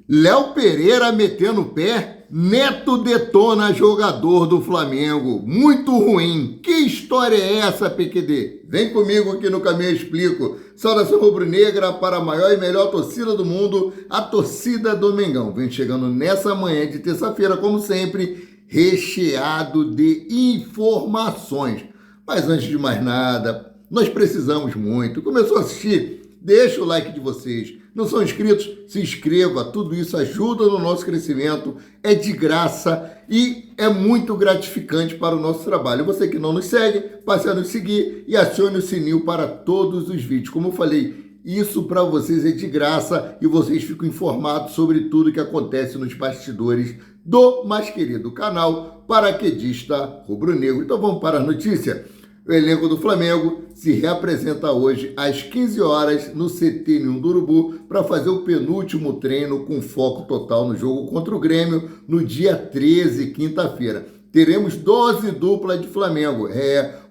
Léo Pereira metendo o pé, Neto detona jogador do Flamengo. Muito ruim. Que história é essa, PQD? Vem comigo aqui no Caminho Eu Explico. Saudação rubro-negra para a maior e melhor torcida do mundo, a torcida do Mengão. Vem chegando nessa manhã de terça-feira, como sempre, recheado de informações. Mas antes de mais nada, nós precisamos muito. Começou a assistir? Deixa o like de vocês. Não são inscritos? Se inscreva. Tudo isso ajuda no nosso crescimento. É de graça e é muito gratificante para o nosso trabalho. Você que não nos segue, passe a nos seguir e acione o sininho para todos os vídeos. Como eu falei, isso para vocês é de graça e vocês ficam informados sobre tudo que acontece nos bastidores do mais querido canal Paraquedista Rubro-Negro. Então vamos para a notícia. O elenco do Flamengo se reapresenta hoje às 15 horas no CT Ninho do Urubu para fazer o penúltimo treino com foco total no jogo contra o Grêmio no dia 13, quinta-feira. Teremos 12 duplas de Flamengo.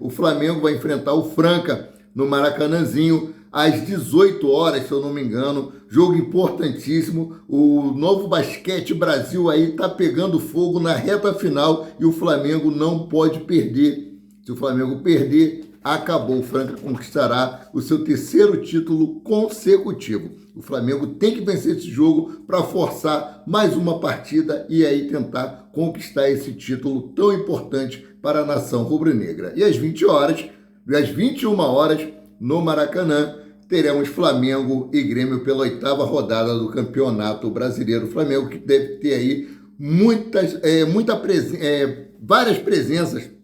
O Flamengo vai enfrentar o Franca no Maracanãzinho às 18 horas, se eu não me engano. Jogo importantíssimo. O Novo Basquete Brasil aí tá pegando fogo na reta final e o Flamengo não pode perder. Se o Flamengo perder, acabou. O Franca conquistará o seu terceiro título consecutivo. O Flamengo tem que vencer esse jogo para forçar mais uma partida e aí tentar conquistar esse título tão importante para a nação rubro-negra. E às 20 horas, às 21 horas, no Maracanã, teremos Flamengo e Grêmio pela 8ª rodada do Campeonato Brasileiro. O Flamengo que deve ter aí várias presenças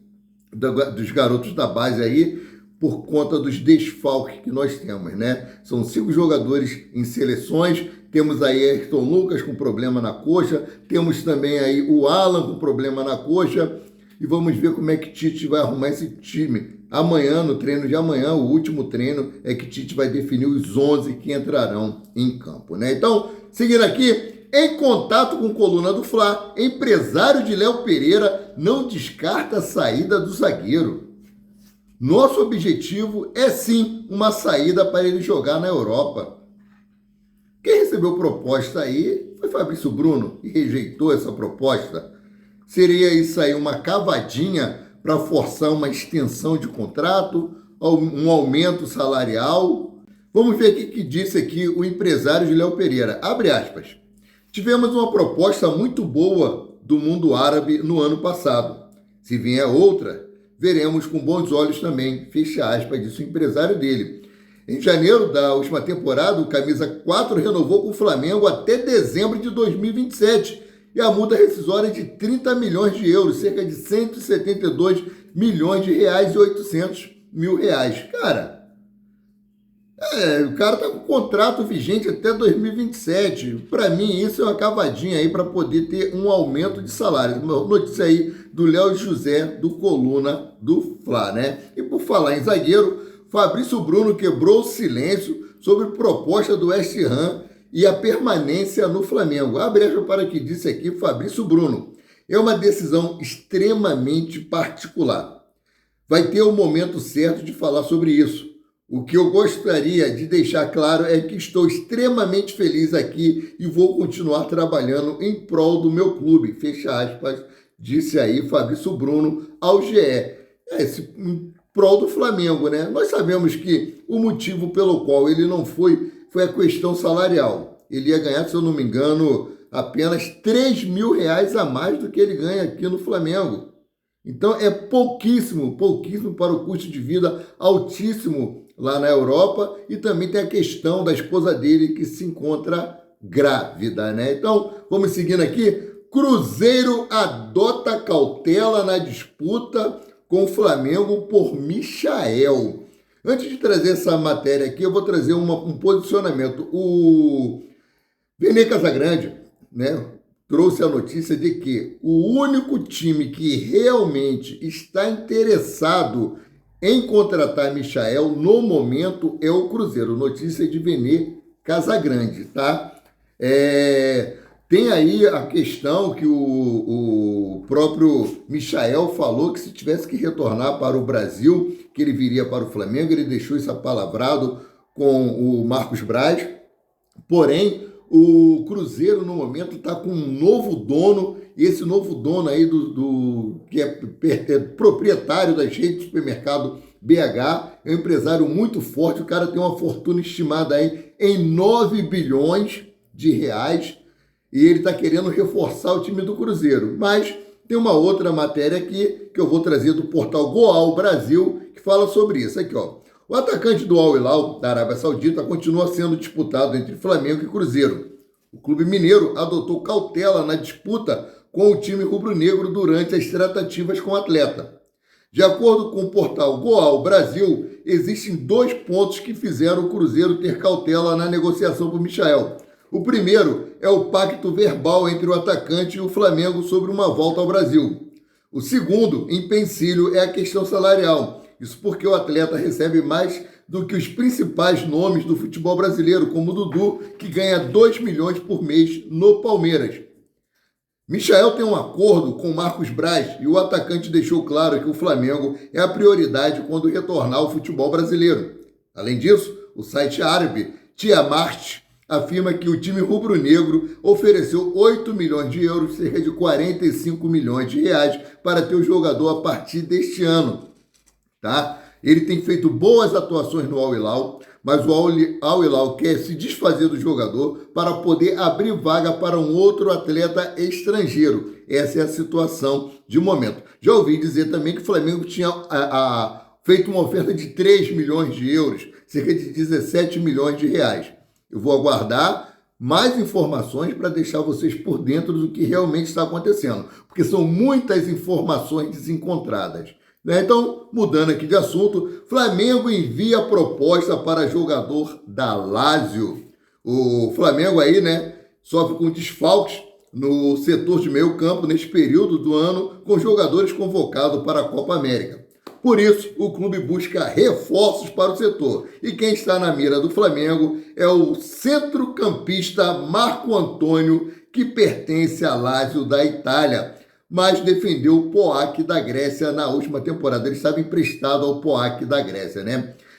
dos garotos da base aí, por conta dos desfalques que nós temos, né? São 5 jogadores em seleções, temos aí Ayrton Lucas com problema na coxa, temos também aí o Alan com problema na coxa, e vamos ver como é que Tite vai arrumar esse time. Amanhã, no treino de amanhã, o último treino, é que Tite vai definir os 11 que entrarão em campo, né? Então, seguindo aqui, em contato com Coluna do Fla, empresário de Léo Pereira não descarta a saída do zagueiro. Nosso objetivo é sim uma saída para ele jogar na Europa. Quem recebeu proposta aí foi Fabrício Bruno e rejeitou essa proposta. Seria isso aí uma cavadinha para forçar uma extensão de contrato, um aumento salarial? Vamos ver o que disse aqui o empresário de Léo Pereira. Abre aspas. Tivemos uma proposta muito boa do mundo árabe no ano passado. Se vier outra, veremos com bons olhos também. Fecha aspas, disse o empresário dele. Em janeiro da última temporada, o Camisa 4 renovou com o Flamengo até dezembro de 2027 e a multa rescisória é de 30 milhões de euros, cerca de 172 milhões de reais e 800 mil reais. Cara, o cara tá com contrato vigente até 2027. Para mim, isso é uma cavadinha aí para poder ter um aumento de salário. Uma notícia aí do Léo José, do Coluna do Fla, né? E por falar em zagueiro, Fabrício Bruno quebrou o silêncio sobre proposta do West Ham e a permanência no Flamengo. Abre aspas para o que disse aqui Fabrício Bruno. É uma decisão extremamente particular. Vai ter o momento certo de falar sobre isso. O que eu gostaria de deixar claro é que estou extremamente feliz aqui e vou continuar trabalhando em prol do meu clube. Fecha aspas, disse aí Fabrício Bruno ao GE. Em prol do Flamengo, né? Nós sabemos que o motivo pelo qual ele não foi a questão salarial. Ele ia ganhar, se eu não me engano, apenas 3 mil reais a mais do que ele ganha aqui no Flamengo. Então é pouquíssimo para o custo de vida altíssimo lá na Europa, e também tem a questão da esposa dele que se encontra grávida, né? Então, vamos seguindo aqui. Cruzeiro adota cautela na disputa com o Flamengo por Michael. Antes de trazer essa matéria aqui, eu vou trazer um posicionamento. O Vene Casagrande, né, trouxe a notícia de que o único time que realmente está interessado em contratar Michael no momento é o Cruzeiro. Notícia de Vene Casagrande, tá? Tem aí a questão que o próprio Michael falou que se tivesse que retornar para o Brasil, que ele viria para o Flamengo. Ele deixou isso apalavrado com o Marcos Braz. Porém, O Cruzeiro, no momento, está com um novo dono, e esse novo dono aí que é proprietário das redes de supermercado BH, é um empresário muito forte, o cara tem uma fortuna estimada aí em 9 bilhões de reais, e ele está querendo reforçar o time do Cruzeiro. Mas tem uma outra matéria aqui que eu vou trazer do portal Goal Brasil, que fala sobre isso. Aqui, ó. O atacante do Al Hilal, da Arábia Saudita, continua sendo disputado entre Flamengo e Cruzeiro. O clube mineiro adotou cautela na disputa com o time rubro-negro durante as tratativas com o atleta. De acordo com o portal Goal Brasil, existem 2 pontos que fizeram o Cruzeiro ter cautela na negociação com o Michael. O primeiro é o pacto verbal entre o atacante e o Flamengo sobre uma volta ao Brasil. O segundo empecilho é a questão salarial. Isso porque o atleta recebe mais do que os principais nomes do futebol brasileiro, como o Dudu, que ganha 2 milhões por mês no Palmeiras. Michael tem um acordo com Marcos Braz e o atacante deixou claro que o Flamengo é a prioridade quando retornar ao futebol brasileiro. Além disso, o site árabe Tiamart afirma que o time rubro-negro ofereceu 8 milhões de euros, cerca de 45 milhões de reais, para ter o jogador a partir deste ano. Tá? Ele tem feito boas atuações no Al Hilal, mas o Al Hilal quer se desfazer do jogador para poder abrir vaga para um outro atleta estrangeiro. Essa é a situação de momento. Já ouvi dizer também que o Flamengo tinha feito uma oferta de 3 milhões de euros, cerca de 17 milhões de reais. Eu vou aguardar mais informações para deixar vocês por dentro do que realmente está acontecendo, porque são muitas informações desencontradas. Então, mudando aqui de assunto, Flamengo envia proposta para jogador da Lazio. O Flamengo aí, sofre com desfalques no setor de meio campo neste período do ano, com jogadores convocados para a Copa América. Por isso, o clube busca reforços para o setor. E quem está na mira do Flamengo é o centrocampista Marco Antônio, que pertence à Lazio da Itália, mas defendeu o PAOK da Grécia na última temporada. Ele estava emprestado ao PAOK da Grécia,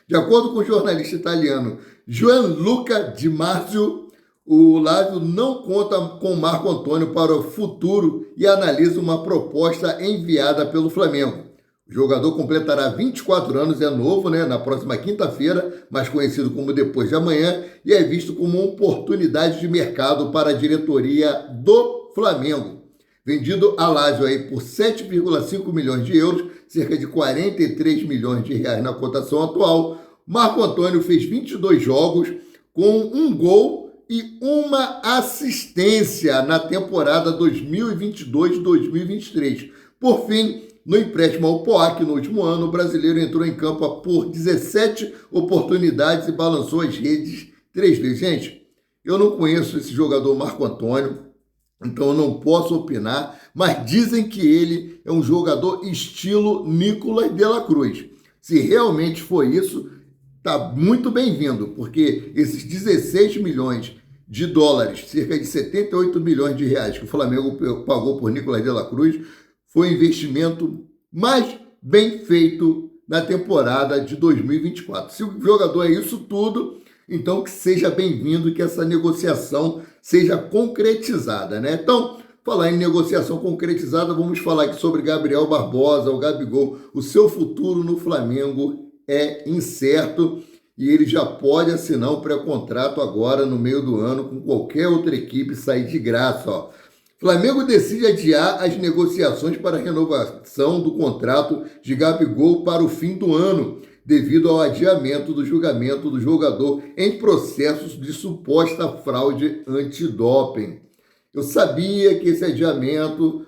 De acordo com o jornalista italiano Gianluca Di Marzio, o Lazio não conta com Marco Antônio para o futuro e analisa uma proposta enviada pelo Flamengo. O jogador completará 24 anos, é novo, na próxima quinta-feira, mais conhecido como depois de amanhã, e é visto como uma oportunidade de mercado para a diretoria do Flamengo. Vendido a Lazio aí por 7,5 milhões de euros, cerca de 43 milhões de reais na cotação atual, Marco Antônio fez 22 jogos com 1 gol e 1 assistência na temporada 2022-2023. Por fim, no empréstimo ao PAOK no último ano, o brasileiro entrou em campo por 17 oportunidades e balançou as redes 3 vezes. Gente, eu não conheço esse jogador Marco Antônio, então eu não posso opinar, mas dizem que ele é um jogador estilo Nicolas de la Cruz. Se realmente foi isso, está muito bem-vindo, porque esses 16 milhões de dólares, cerca de 78 milhões de reais que o Flamengo pagou por Nicolas de la Cruz, foi o investimento mais bem feito na temporada de 2024. Se o jogador é isso tudo, então que seja bem-vindo e que essa negociação seja concretizada, Então, falar em negociação concretizada, vamos falar aqui sobre Gabriel Barbosa, o Gabigol. O seu futuro no Flamengo é incerto e ele já pode assinar um pré-contrato agora no meio do ano com qualquer outra equipe, sair de graça, Flamengo decide adiar as negociações para a renovação do contrato de Gabigol para o fim do ano, devido ao adiamento do julgamento do jogador em processos de suposta fraude antidoping. Eu sabia que esse adiamento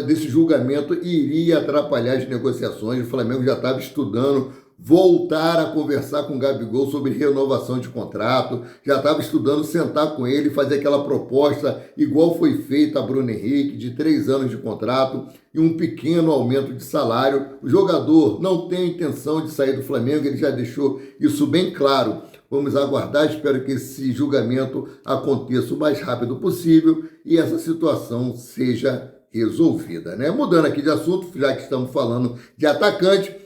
desse julgamento iria atrapalhar as negociações. O Flamengo já estava estudando voltar a conversar com o Gabigol sobre renovação de contrato, já estava estudando sentar com ele e fazer aquela proposta igual foi feita a Bruno Henrique, de 3 anos de contrato e um pequeno aumento de salário. O jogador não tem intenção de sair do Flamengo, ele já deixou isso bem claro. Vamos aguardar, espero que esse julgamento aconteça o mais rápido possível e essa situação seja resolvida, Mudando aqui de assunto, já que estamos falando de atacante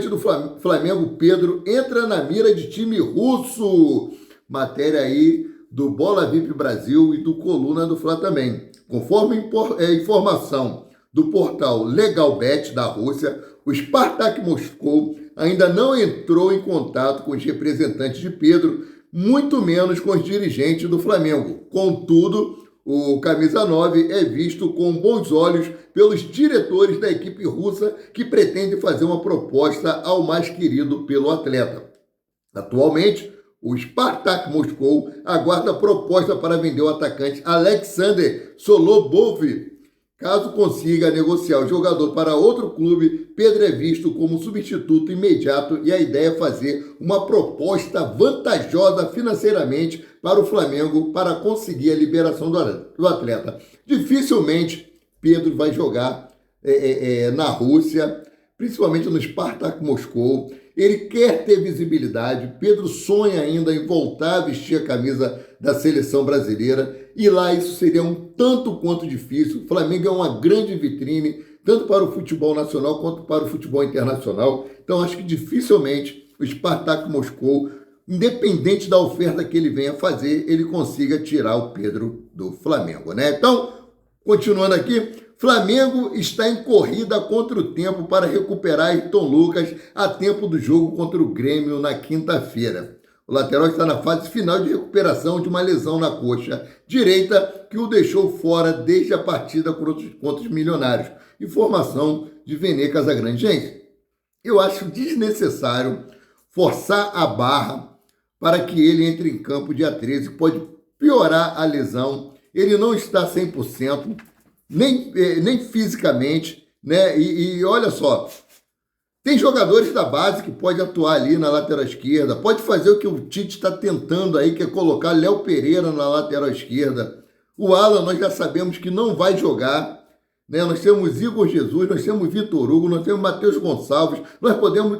do Flamengo, Pedro, entra na mira de time russo. Matéria aí do Bola VIP Brasil e do Coluna do Fla também. Conforme informação do portal Legalbet da Rússia, o Spartak Moscou ainda não entrou em contato com os representantes de Pedro, muito menos com os dirigentes do Flamengo. Contudo, o camisa 9 é visto com bons olhos pelos diretores da equipe russa que pretende fazer uma proposta ao mais querido pelo atleta. Atualmente, o Spartak Moscou aguarda a proposta para vender o atacante Alexander Solobov. Caso consiga negociar o jogador para outro clube, Pedro é visto como substituto imediato e a ideia é fazer uma proposta vantajosa financeiramente para o Flamengo para conseguir a liberação do atleta. Dificilmente Pedro vai jogar na Rússia, principalmente no Spartak Moscou. Ele quer ter visibilidade, Pedro sonha ainda em voltar a vestir a camisa da seleção brasileira e lá isso seria um tanto quanto difícil. O Flamengo é uma grande vitrine, tanto para o futebol nacional quanto para o futebol internacional. Então acho que dificilmente o Spartak Moscou, independente da oferta que ele venha fazer, ele consiga tirar o Pedro do Flamengo, né? Então, continuando aqui, Flamengo está em corrida contra o tempo para recuperar Ayrton Lucas a tempo do jogo contra o Grêmio na quinta-feira. O lateral está na fase final de recuperação de uma lesão na coxa direita que o deixou fora desde a partida contra os Milionários. Informação de Vene Casagrande. Gente, eu acho desnecessário forçar a barra para que ele entre em campo dia 13. Pode piorar a lesão. Ele não está 100%. Nem fisicamente, né? E olha só, tem jogadores da base que pode atuar ali na lateral esquerda, pode fazer o que o Tite está tentando aí, que é colocar Léo Pereira na lateral esquerda. O Alan nós já sabemos que não vai jogar, né? Nós temos Igor Jesus, nós temos Vitor Hugo, nós temos Matheus Gonçalves,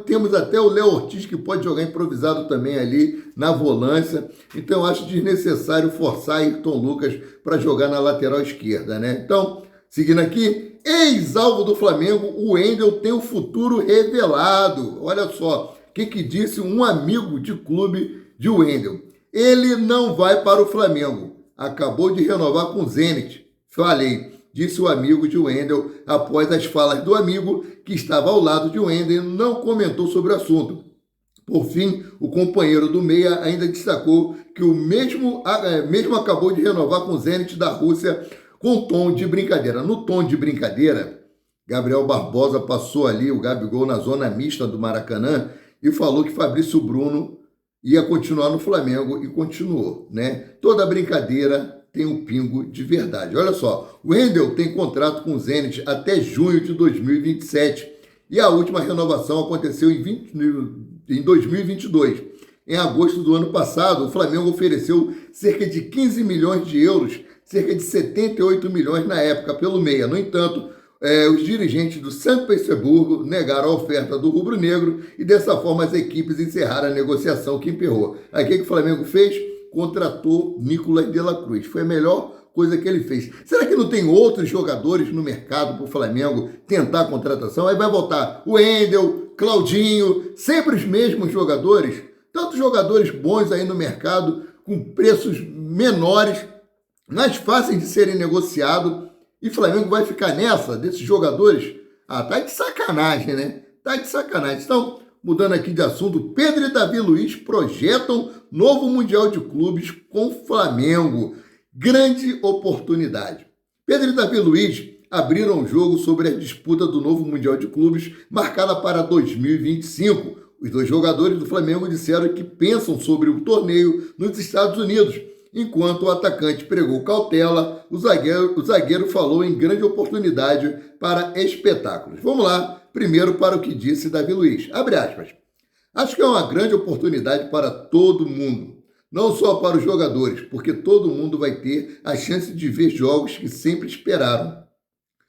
temos até o Léo Ortiz que pode jogar improvisado também ali na volância. Então eu acho desnecessário forçar Ayrton Lucas para jogar na lateral esquerda, né? Então, seguindo aqui, ex-alvo do Flamengo, o Wendel tem o futuro revelado. Olha só, o que disse um amigo de clube de Wendel. Ele não vai para o Flamengo, acabou de renovar com o Zenit. Falei. Disse o amigo de Wendel, após as falas do amigo, que estava ao lado de Wendel, não comentou sobre o assunto. Por fim, o companheiro do Meia ainda destacou que o mesmo acabou de renovar com o Zenit da Rússia com tom de brincadeira. No tom de brincadeira, Gabriel Barbosa passou ali o Gabigol na zona mista do Maracanã e falou que Fabrício Bruno ia continuar no Flamengo e continuou, né? Toda brincadeira tem um pingo de verdade. Olha só, o Wendel tem contrato com o Zenit até junho de 2027 e a última renovação aconteceu em 2022. Em agosto do ano passado, o Flamengo ofereceu cerca de 15 milhões de euros, cerca de 78 milhões na época, pelo Meia. No entanto, os dirigentes do São Petersburgo negaram a oferta do rubro-negro e dessa forma as equipes encerraram a negociação que emperrou. Aí o que o Flamengo fez? Contratou Nicolas de la Cruz. Foi a melhor coisa que ele fez. Será que não tem outros jogadores no mercado para o Flamengo tentar a contratação? Aí vai voltar o Wendel, Claudinho, sempre os mesmos jogadores. Tantos jogadores bons aí no mercado, com preços menores, mais fáceis de serem negociados. E o Flamengo vai ficar nessa, desses jogadores? Ah, tá de sacanagem, né? Tá de sacanagem. Então, mudando aqui de assunto, Pedro e Davi Luiz projetam novo Mundial de Clubes com Flamengo. Grande oportunidade. Pedro e Davi Luiz abriram o jogo sobre a disputa do novo Mundial de Clubes, marcada para 2025. Os dois jogadores do Flamengo disseram que pensam sobre o torneio nos Estados Unidos. Enquanto o atacante pregou cautela, o zagueiro falou em grande oportunidade para espetáculos. Vamos lá, primeiro para o que disse Davi Luiz. Abre aspas. Acho que é uma grande oportunidade para todo mundo, não só para os jogadores, porque todo mundo vai ter a chance de ver jogos que sempre esperaram.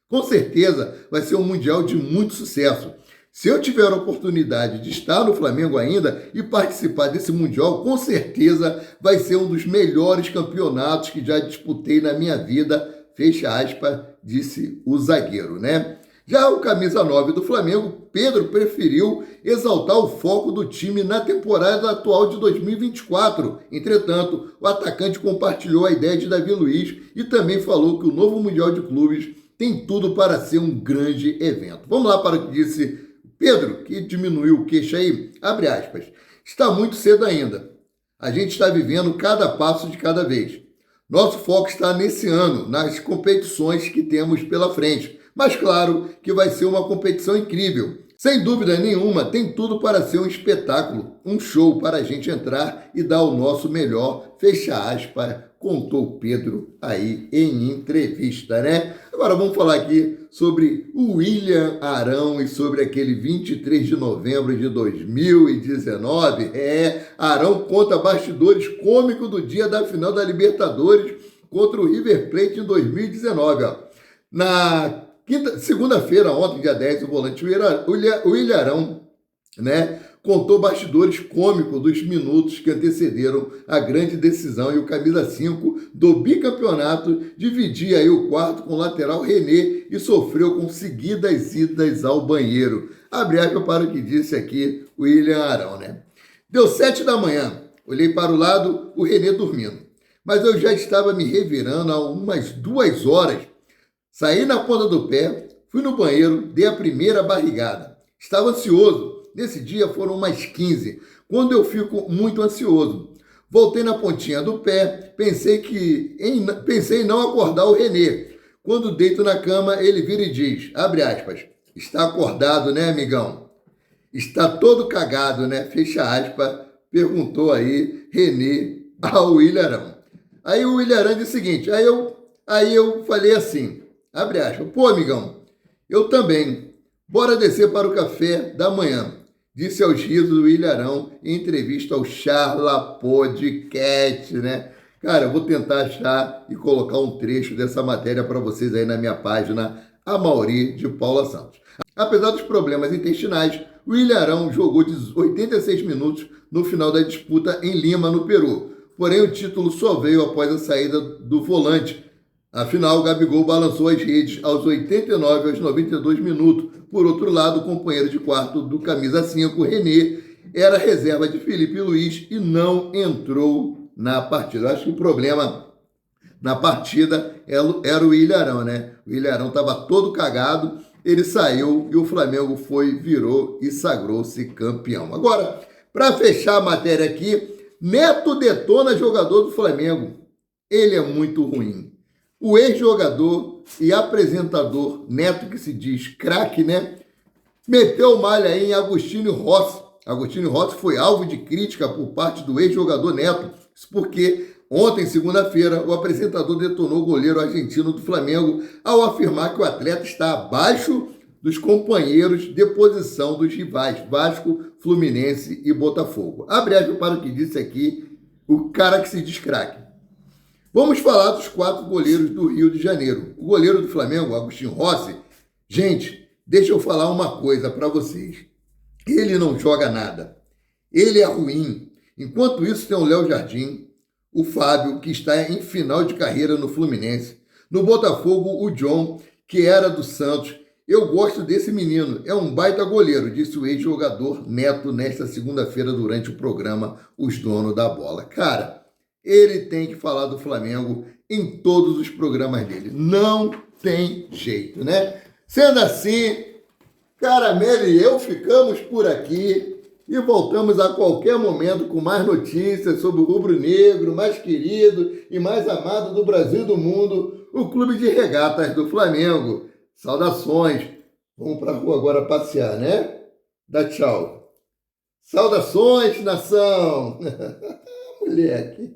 Com certeza vai ser um Mundial de muito sucesso. Se eu tiver a oportunidade de estar no Flamengo ainda e participar desse Mundial, com certeza vai ser um dos melhores campeonatos que já disputei na minha vida, fecha aspas, disse o zagueiro, né? Já o camisa 9 do Flamengo, Pedro, preferiu exaltar o foco do time na temporada atual de 2024. Entretanto, o atacante compartilhou a ideia de Davi Luiz e também falou que o novo Mundial de Clubes tem tudo para ser um grande evento. Vamos lá para o que disse Pedro, que diminuiu o queixo aí. Abre aspas. Está muito cedo ainda. A gente está vivendo cada passo de cada vez. Nosso foco está nesse ano, nas competições que temos pela frente. Mas claro que vai ser uma competição incrível. Sem dúvida nenhuma, tem tudo para ser um espetáculo, um show para a gente entrar e dar o nosso melhor, fecha aspas, contou Pedro aí em entrevista, né? Agora vamos falar aqui sobre o William Arão e sobre aquele 23 de novembro de 2019. Arão conta bastidores cômicos do dia da final da Libertadores contra o River Plate em 2019. Ó. Na segunda-feira, ontem, dia 10, o volante William Arão, né, contou bastidores cômicos dos minutos que antecederam a grande decisão e o camisa 5 do bicampeonato dividia aí o quarto com o lateral René e sofreu com seguidas idas ao banheiro. Abre aspas para o que disse aqui o William Arão, né? Deu 7 da manhã, olhei para o lado, o René dormindo, mas eu já estava me revirando há umas 2 horas. Saí na ponta do pé, fui no banheiro, dei a primeira barrigada. Estava ansioso. Nesse dia foram umas 15, quando eu fico muito ansioso. Voltei na pontinha do pé, pensei em não acordar o René. Quando deito na cama, ele vira e diz, abre aspas, está acordado, né, amigão? Está todo cagado, né? Fecha aspas, perguntou aí René ao William Arão. Aí o William Arão disse o seguinte, aí eu falei assim, abre aspas, pô, amigão, eu também. Bora descer para o café da manhã, disse aos risos do William Arão em entrevista ao Charla Podcast, né? Cara, eu vou tentar achar e colocar um trecho dessa matéria para vocês aí na minha página, Amaury de Paula Santos. Apesar dos problemas intestinais, o William Arão jogou 86 minutos no final da disputa em Lima, no Peru. Porém, o título só veio após a saída do volante. Afinal, o Gabigol balançou as redes aos 89 aos 92 minutos. Por outro lado, o companheiro de quarto do camisa 5, René, era reserva de Felipe Luiz e não entrou na partida. Eu acho que o problema na partida era o William Arão, né? O William Arão estava todo cagado, ele saiu e o Flamengo virou e sagrou-se campeão. Agora, para fechar a matéria aqui, Neto detona jogador do Flamengo. Ele é muito ruim. O ex-jogador e apresentador Neto, que se diz craque, né? Meteu malha aí em Agostinho Rossi. Agostinho Rossi foi alvo de crítica por parte do ex-jogador Neto. Isso porque ontem, segunda-feira, o apresentador detonou o goleiro argentino do Flamengo ao afirmar que o atleta está abaixo dos companheiros de posição dos rivais Vasco, Fluminense e Botafogo. Abre aspas para o que disse aqui o cara que se diz craque. Vamos falar dos 4 goleiros do Rio de Janeiro. O goleiro do Flamengo, Agostinho Rossi, gente, deixa eu falar uma coisa para vocês. Ele não joga nada. Ele é ruim. Enquanto isso, tem o Léo Jardim, o Fábio, que está em final de carreira no Fluminense. No Botafogo, o John, que era do Santos. Eu gosto desse menino, é um baita goleiro, disse o ex-jogador Neto nesta segunda-feira durante o programa Os Donos da Bola. Cara, ele tem que falar do Flamengo em todos os programas dele. Não tem jeito, né? Sendo assim, Caramelo e eu ficamos por aqui e voltamos a qualquer momento com mais notícias sobre o rubro-negro mais querido e mais amado do Brasil e do mundo, o Clube de Regatas do Flamengo. Saudações. Vamos para a rua agora passear, né? Dá tchau. Saudações, nação. Moleque.